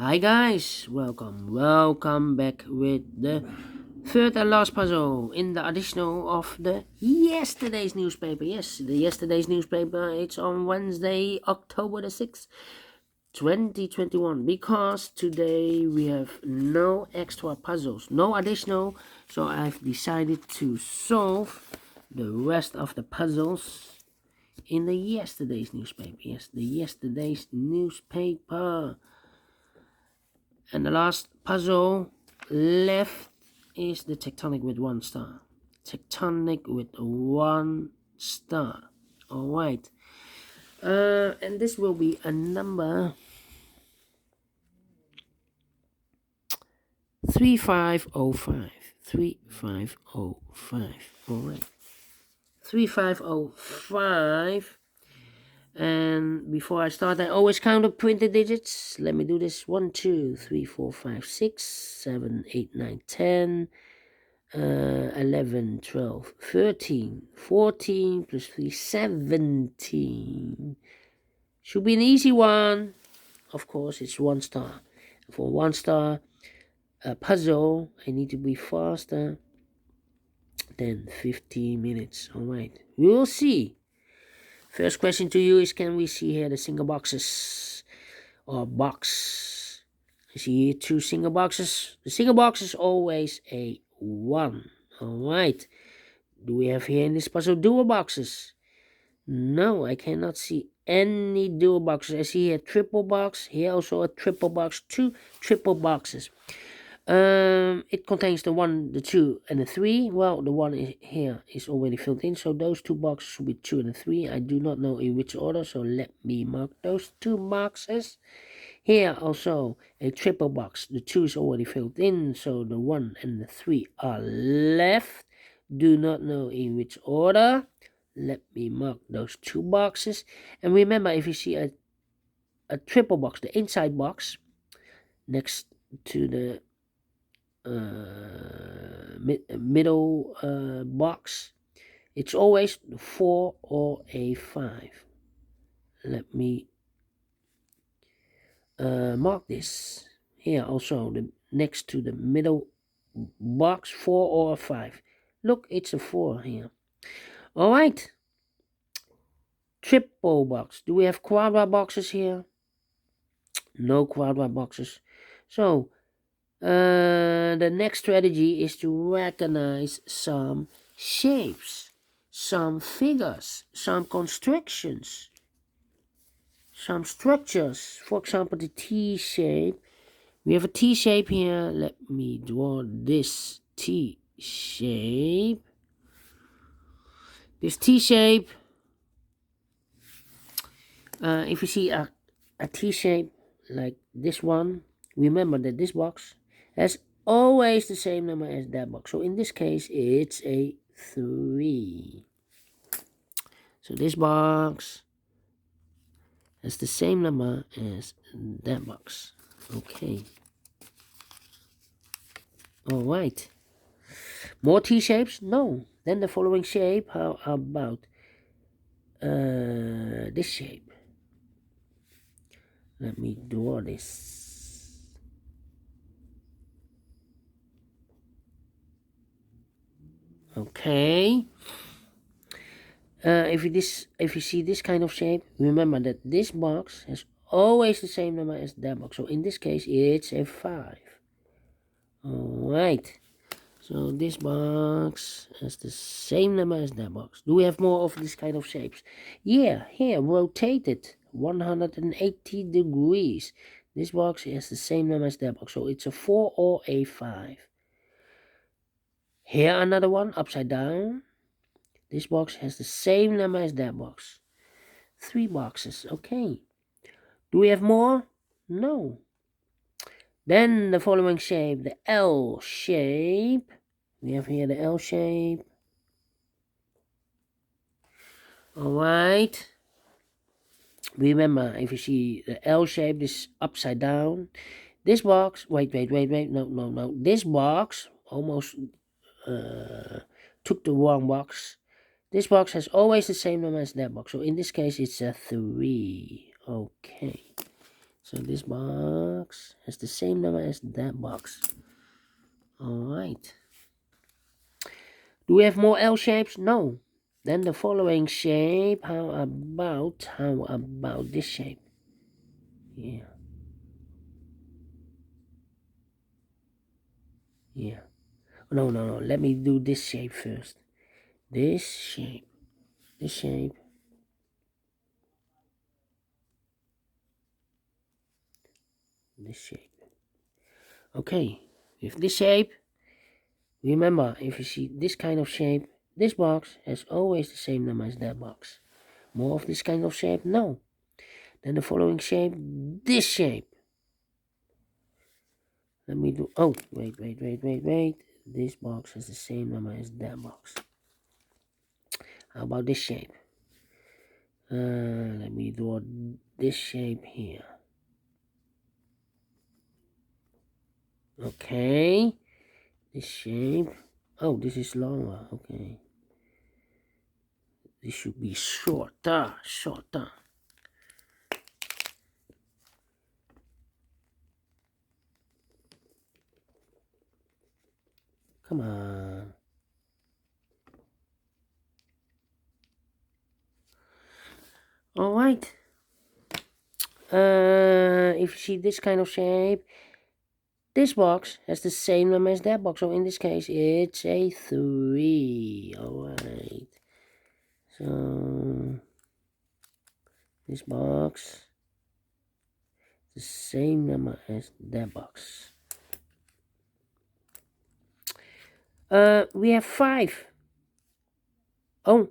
Hi guys, welcome back with the third and last puzzle in the additional of the yesterday's newspaper. Yes, the yesterday's newspaper. It's on Wednesday, October the 6th, 2021. Because today we have no extra puzzles, no additional. So I've decided to solve the rest of the puzzles in the yesterday's newspaper. Yes, the yesterday's newspaper. And the last puzzle left is the Tectonic with 1 star. Tectonic with 1 star. Alright. And this will be a number 3505. 3505. Alright. 3505. And before I start, I always count up 20 digits. Let me do this. 1, 2, 3, 4, 5, 6, 7, 8, 9, 10, 11, 12, 13, 14, plus 3, 17. Should be an easy one. Of course, it's 1 star. For 1 star puzzle, I need to be faster than 15 minutes. Alright, we will see. First question to you is, can we see here the single boxes or box? I see here 2 single boxes. The single box is always a 1. Alright. Do we have here in this puzzle dual boxes? No, I cannot see any dual boxes. I see here a triple box. Here also a triple box. 2 triple boxes. It contains the 1, the 2, and the 3. Well, the 1 here is already filled in, so those 2 boxes should be 2 and 3. I do not know in which order, so let me mark those 2 boxes. Here also a triple box. The 2 is already filled in, so the 1 and the 3 are left. Do not know in which order. Let me mark those 2 boxes. And remember, if you see a triple box, the inside box next to the middle box, it's always 4 or a 5. Let me mark this here also, the next to the middle box, 4 or 5. Look, it's a 4 here. All right, triple box. Do we have quadra boxes here? No quadra boxes. So the next strategy is to recognize some shapes, some figures, some constructions, some structures. For example, the T shape. We have a T shape here. Let me draw this T shape. This T shape. If you see a T shape like this one, remember that this box has always the same number as that box. So in this case, it's a 3. So this box has the same number as that box. Okay. All right. More T shapes? No. Then the following shape. How about this shape? Let me draw this. Okay. If you see this kind of shape, remember that this box has always the same number as that box. So in this case, it's a 5. All right. So this box has the same number as that box. Do we have more of this kind of shapes? Yeah, here, rotated 180 degrees. This box has the same number as that box. So it's a 4 or a 5. Here another one, upside down. This box has the same number as that box. 3 boxes, okay. Do we have more? No. Then the following shape, the L shape. We have here the L shape. Alright. Remember, if you see the L shape, this upside down. This box, wait, no. This box almost took the wrong box. This box has always the same number as that box. So in this case, it's a 3. Okay. So this box has the same number as that box. Alright. Do we have more L shapes? No. Then the following shape. How about this shape? Yeah. Yeah. No. Let me do this shape first. This shape. This shape. This shape. Okay. With this shape, remember, if you see this kind of shape, this box has always the same number as that box. More of this kind of shape? No. Then the following shape, this shape. Let me do, oh, wait. This box has the same number as that box. How about this shape? Let me draw this shape here. Okay. This shape. Oh, this is longer. Okay. This should be shorter. Come on. All right. If you see this kind of shape, this box has the same number as that box. So in this case, it's a 3. All right. So this box, the same number as that box. We have 5. Oh,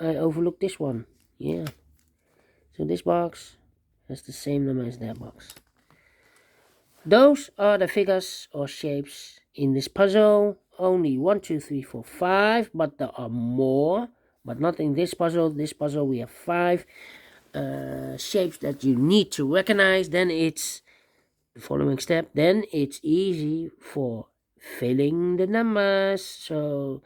I overlooked this one. Yeah. So this box has the same number as that box. Those are the figures or shapes in this puzzle. Only 1, 2, 3, 4, 5, but there are more. But not in this puzzle. This puzzle we have 5 shapes that you need to recognize. Then it's the following step. Then it's easy for filling the numbers. So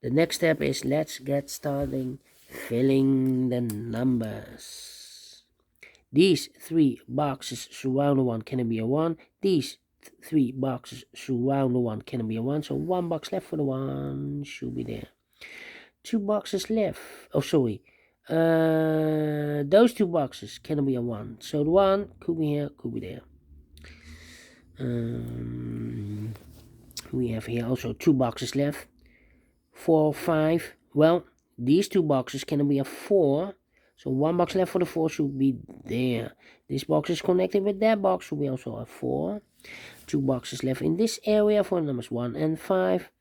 the next step is let's get starting filling the numbers. These 3 boxes surround the 1 can be a 1. These 3 boxes surround the 1 can be a 1. So 1 box left for the 1 should be there. 2 boxes left. Oh, sorry. Those 2 boxes can be a 1. So the 1 could be here, could be there. We have here also 2 boxes left. 4, 5. Well, these 2 boxes can be a 4. So 1 box left for the 4 should be there. This box is connected with that box, so we also have 4. 2 boxes left in this area for numbers 1 and 5.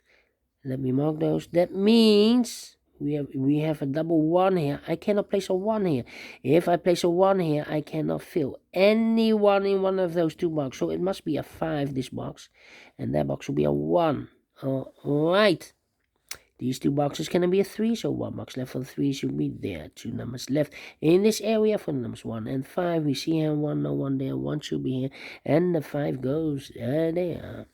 Let me mark those. That means we have a double 1 here. I cannot place a 1 here. If I place a 1 here, I cannot fill any 1 in one of those 2 boxes. So it must be a 5, this box. And that box will be a 1. Alright. These 2 boxes can be a 3, so 1 box left for the 3 should be there. 2 numbers left in this area for the numbers 1 and 5. We see here 1, no 1 there, 1 should be here, and the 5 goes there.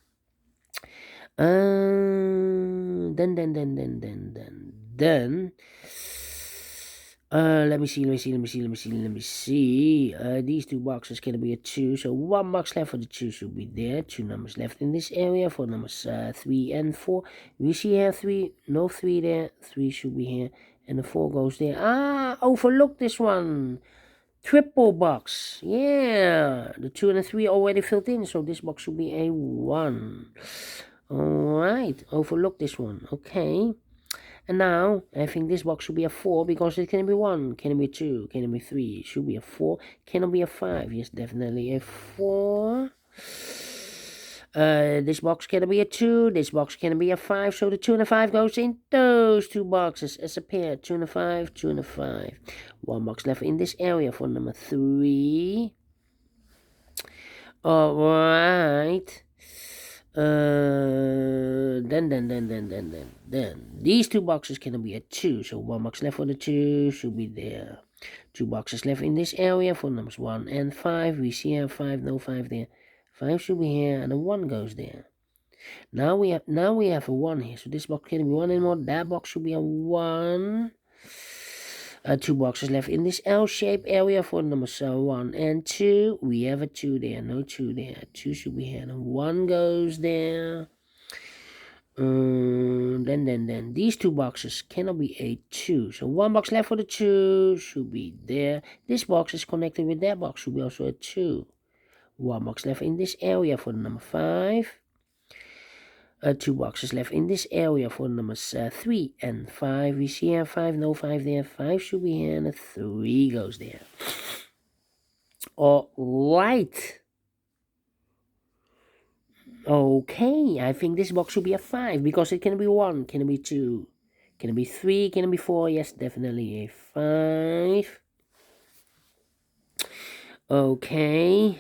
Then. Let me see. These 2 boxes can be a 2, so 1 box left for the 2 should be there. 2 numbers left in this area for numbers 3 and 4. We see here 3, no 3 there, 3 should be here, and the 4 goes there. Overlooked this one. Triple box. Yeah, the 2 and the 3 already filled in, so this box should be a 1. Alright, overlooked this one. Okay. And now, I think this box should be a 4 because it can be 1, can be 2, can be 3. It should be a 4, can be a 5. Yes, definitely a 4. This box can be a 2, this box can be a 5. So the 2 and the 5 goes in those 2 boxes as a pair. 2 and a 5, 2 and a 5. 1 box left in this area for number 3. Alright. Then these 2 boxes can be a 2, so 1 box left for the 2 should be there. 2 boxes left in this area for numbers 1 and 5. We see here 5, no 5 there. 5 should be here, and a 1 goes there. Now we have a 1 here, so this box can be 1 anymore. That box should be a 1. 2 boxes left in this L-shaped area for numbers 1 and 2. We have a 2 there, no 2 there. 2 should be here, and 1 goes there. Then these 2 boxes cannot be a 2. So 1 box left for the 2 should be there. This box is connected with that box, should be also a 2. 1 box left in this area for the number 5. 2 boxes left in this area for numbers 3 and 5. We see here 5, no 5 there. 5 should be here, and a 3 goes there. Alright. Okay, I think this box should be a 5 because it can be 1, can it be 2, can it be 3, can it be 4? Yes, definitely a 5. Okay,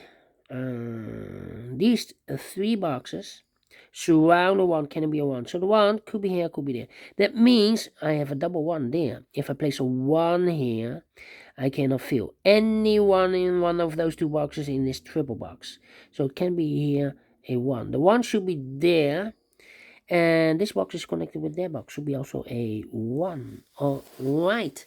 these 3 boxes surround the 1, can it be a 1? So the 1 could be here, could be there. That means I have a double 1 there. If I place a 1 here, I cannot fill any 1 in one of those 2 boxes in this triple box. So it can be here a 1. The 1 should be there, and this box is connected with that box, should be also a 1. Alright.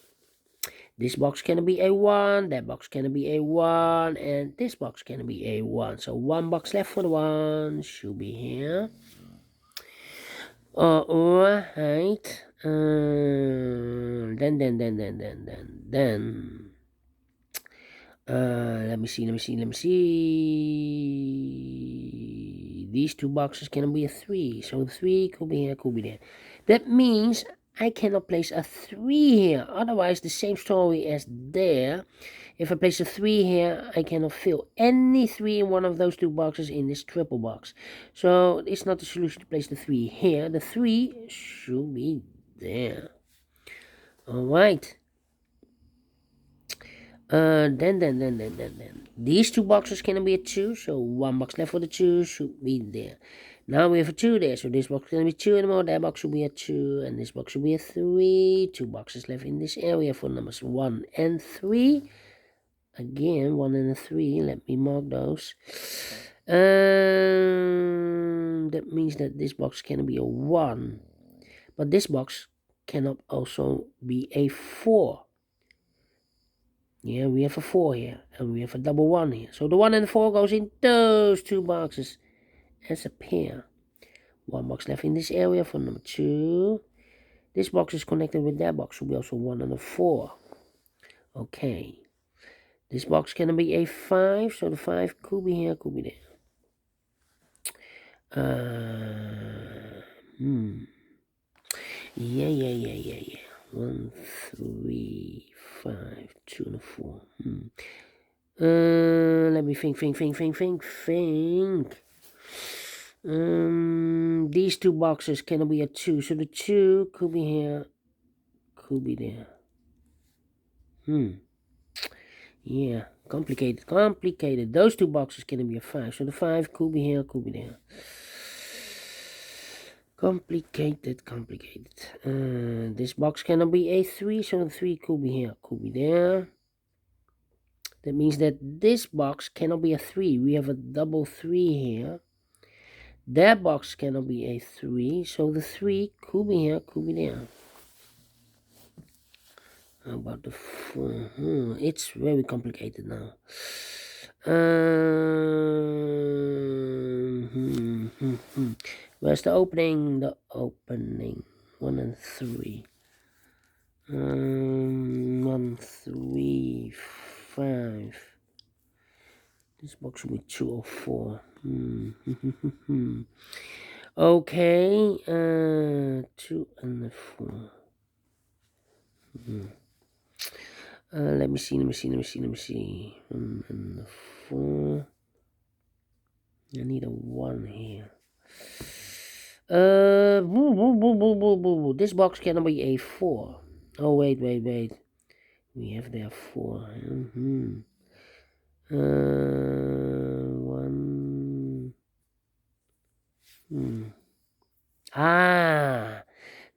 This box can be a 1, that box can be a 1, and this box can be a 1. So 1 box left for the 1 should be here. Alright. Then. Let me see. These 2 boxes can be a 3. So 3 could be here, could be there. That means I cannot place a 3 here. Otherwise, the same story as there. If I place a 3 here, I cannot fill any 3 in one of those 2 boxes in this triple box. So it's not the solution to place the 3 here. The 3 should be there. Alright. Then. These 2 boxes can be a 2, so 1 box left for the 2 should be there. Now we have a 2 there, so this box can be 2 anymore, that box should be a 2, and this box should be a 3. 2 boxes left in this area for numbers 1 and 3. Again, 1 and a 3, let me mark those. That means that this box can be a 1, but this box cannot also be a 4. Yeah, we have a 4 here, and we have a double 1 here. So the 1 and the 4 goes in those 2 boxes as a pair. 1 box left in this area for number 2. This box is connected with that box, so we also 1 and a 4. Okay. This box can be a 5, so the 5 could be here, could be there. Yeah. 1, 3, 5, 2 and a 4. Let me think. These 2 boxes can be a 2, so the 2 could be here, could be there. Yeah, complicated. Those 2 boxes can be a 5, so the 5 could be here, could be there. Complicated. This box cannot be a 3, so the 3 could be here, could be there. That means that this box cannot be a 3. We have a double 3 here. That box cannot be a 3, so the 3 could be here, could be there. How about the 4? It's very complicated now. Where's the opening? 1 and 3. 1, 3, 5. This box should be 2 or 4. Okay, 2 and 4. Let me see. 1 and 4. I need a 1 here. This box cannot be a 4. Oh, wait. We have there 4. 1.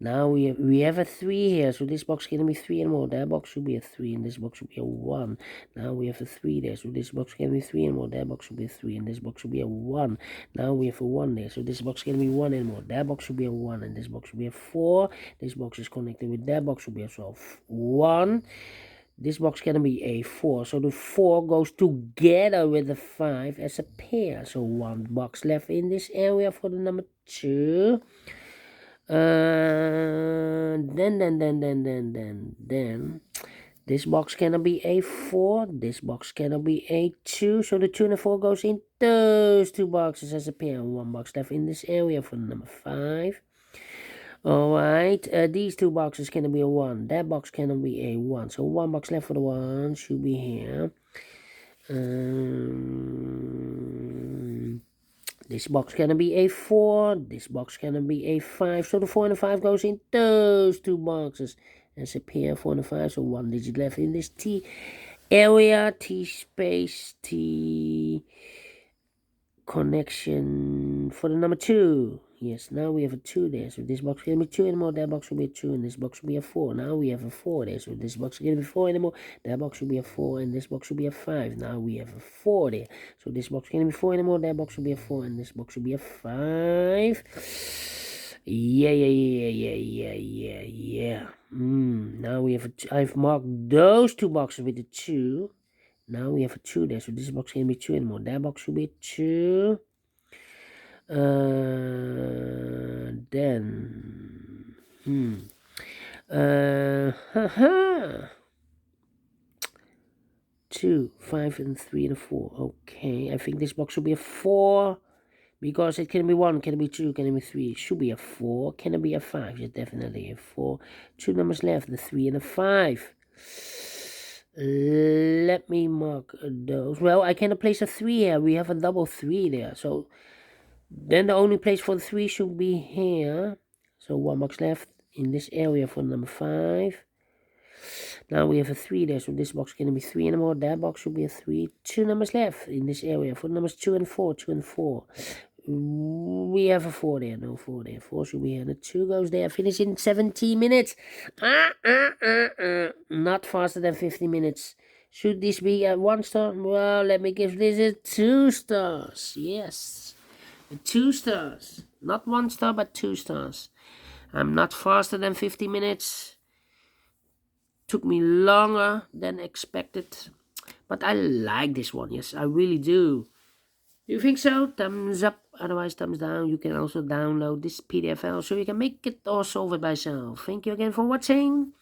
Now we have a 3 here, so this box can be 3 and more. That box should be a 3, and this box should be a 1. Now we have a 3 there, so this box can be 3 and more. That box should be a 3, and this box should be a 1. Now we have a 1 there, so this box can be 1 and more. That box should be a 1, and this box should be a 4. This box is connected with that box, should be also 1. This box can be a 4, so the 4 goes together with the 5 as a pair. So 1 box left in this area for the number 2. Then this box cannot be a 4. This box cannot be a 2. So the 2 and the 4 goes in those 2 boxes as a pair. 1 box left in this area for the number 5. Alright, these 2 boxes cannot be a 1. That box cannot be a 1. So 1 box left for the 1 should be here. This box cannot be a 4. This box cannot be a 5. So the 4 and the 5 goes in those 2 boxes as a pair, 4 and the 5. So 1 digit left in this T area, T space, T connection for the number 2. Yes, now we have a 2 there, so this box can be 2 anymore. That box will be a 2, and this box will be a 4. Now we have a 4 there, so this box can be 4 anymore. That box will be a 4, and this box will be a 5. Now we have a 4 there, so this box can be 4 anymore. That box will be a 4, and this box will be a 5. Yeah. Now we have I've marked those 2 boxes with a 2. Now we have a 2 there, so this box can be 2 anymore. That box will be a 2. Then 2, 5, and 3, and 4. Okay, I think this box should be a 4 because it can be 1, can it be 2, can it be 3? It should be a 4. Can it be a 5? It's definitely a 4. 2 numbers left, the 3 and the 5. Let me mark those. Well, I cannot place a 3 here. We have a double 3 there, so then the only place for the 3 should be here. So 1 box left in this area for number 5. Now we have a 3 there, so this box can be 3 anymore. That box should be a 3. 2 numbers left in this area for numbers 2 and 4. 2 and 4. We have a 4 there, no 4 there. 4 should be here. The 2 goes there. Finish in 17 minutes. Not faster than 50 minutes. Should this be a 1 star? Well, let me give this a 2 stars. Yes. 2 stars. Not 1 star, but 2 stars. I'm not faster than 50 minutes. Took me longer than expected. But I like this one. Yes, I really do. Do you think so? Thumbs up. Otherwise, thumbs down. You can also download this PDF file so you can make it or solve it by yourself. Thank you again for watching.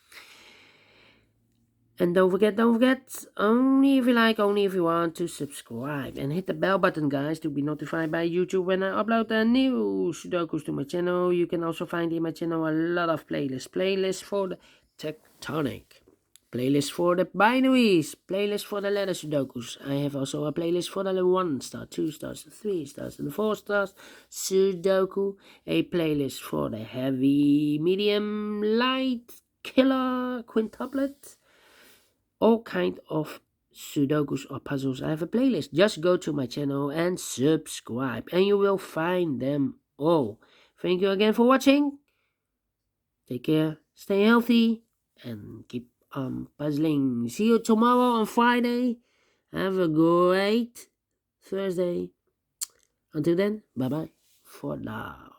And don't forget, only if you like, only if you want to subscribe. And hit the bell button, guys, to be notified by YouTube when I upload a new Sudokus to my channel. You can also find in my channel a lot of playlists. Playlists for the Tectonic. Playlist for the binaries. Playlist for the letter Sudokus. I have also a playlist for the 1 star, 2 stars, 3 stars, and 4 stars Sudoku. A playlist for the heavy, medium, light, killer, quintuplet. All kind of Sudokus or puzzles. I have a playlist. Just go to my channel and subscribe, and you will find them all. Thank you again for watching. Take care, stay healthy, and keep on puzzling. See you tomorrow on Friday. Have a great Thursday. Until then, bye bye for now.